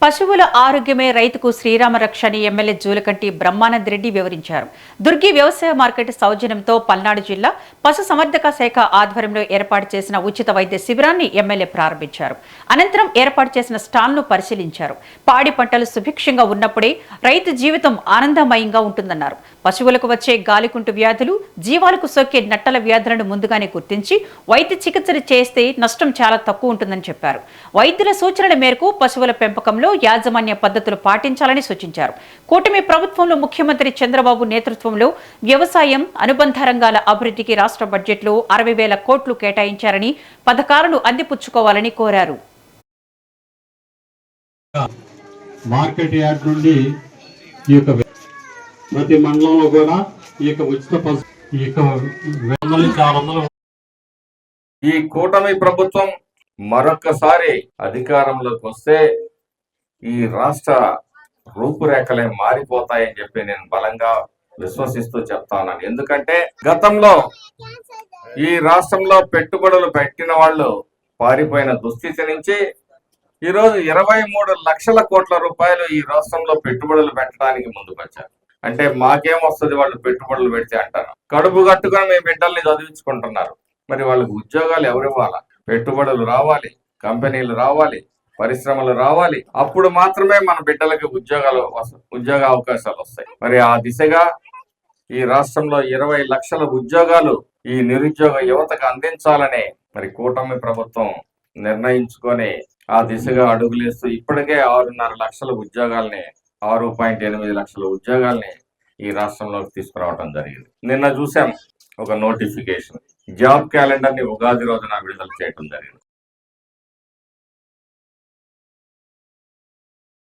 పశువుల ఆరోగ్యమే రైతుకు శ్రీరామ రక్ష అని ఎమ్మెల్యే జూలకంటి బ్రహ్మానంద్ రెడ్డి వివరించారు. దుర్గి వ్యవసాయ మార్కెట్ సౌజన్యంతో పల్నాడు జిల్లా పశు సంవర్ధక శాఖ ఆధ్వర్యంలో ఏర్పాటు చేసిన ఉచిత వైద్య శిబిరాన్ని ఎమ్మెల్యే ప్రారంభించారు. అనంతరం ఏర్పాటు చేసిన స్టాల్ను పరిశీలించారు. పాడి పంటలు సుభిక్షంగా ఉన్నప్పుడే రైతు జీవితం ఆనందమయంగా ఉంటుందన్నారు. పశువులకు వచ్చే గాలికుంటు వ్యాధులు, జీవాలకు సోకే నట్టల వ్యాధులను ముందుగానే గుర్తించి వైద్య చికిత్సలు చేస్తే నష్టం చాలా తక్కువ ఉంటుందని చెప్పారు. వైద్యుల సూచనల మేరకు పశువుల పెంపకంలో యాజమాన్య పద్ధతులు పాటించాలని సూచించారు. కూటమి ప్రభుత్వంలో ముఖ్యమంత్రి చంద్రబాబు నేతృత్వంలో వ్యవసాయం, అనుబంధ రంగాల అభివృద్ధికి రాష్ట్ర బడ్జెట్లో 60,000 కోట్లు కేటాయించారని, పథకాలను అందిపుచ్చుకోవాలని కోరారు. మార్కెట్ యార్డ్ నుండి ఈ యొక్క ప్రతి మండలంలో కూడా ఈ యొక్క ఉచిత ఈ కూటమి ప్రభుత్వం మరొకసారి అధికారంలోకి వస్తే ఈ రాష్ట్ర రూపురేఖలే మారిపోతాయని చెప్పి నేను బలంగా విశ్వసిస్తూ చెప్తా ఉన్నాను. ఎందుకంటే గతంలో ఈ రాష్ట్రంలో పెట్టుబడులు పెట్టిన వాళ్ళు పారిపోయిన దుస్థితి నుంచి ఈరోజు 23 లక్షల కోట్ల రూపాయలు ఈ రాష్ట్రంలో పెట్టుబడులు పెట్టడానికి ముందుకు వచ్చారు. అంటే మాకేమొస్తుంది వాళ్ళు పెట్టుబడులు పెడితే అంటారు. కడుపు కట్టుకొని మీ బిడ్డల్ని చదివించుకుంటున్నారు. మరి వాళ్ళకి ఉద్యోగాలు ఎవరు ఇవ్వాలా? పెట్టుబడులు రావాలి, కంపెనీలు రావాలి, పరిశ్రమలు రావాలి. అప్పుడు మాత్రమే మన బిడ్డలకి ఉద్యోగ అవకాశాలు వస్తాయి. మరి ఆ దిశగా ఈ రాష్ట్రంలో 20 లక్షల ఉద్యోగాలు ఈ నిరుద్యోగ యువతకు అందించాలనే మరి కూటమి ప్రభుత్వం నిర్ణయించుకొని ఆ దిశగా అడుగులేస్తూ ఇప్పటికే 6.5 లక్షల ఉద్యోగాల్ని 6.8 లక్షల ఉద్యోగాల్ని ఈ రాష్ట్రంలోకి తీసుకురావడం జరిగింది. నిన్న చూసాం ఒక నోటిఫికేషన్, జాబ్ క్యాలెండర్ ని ఉగాది రోజున విడుదల చేయడం జరిగింది.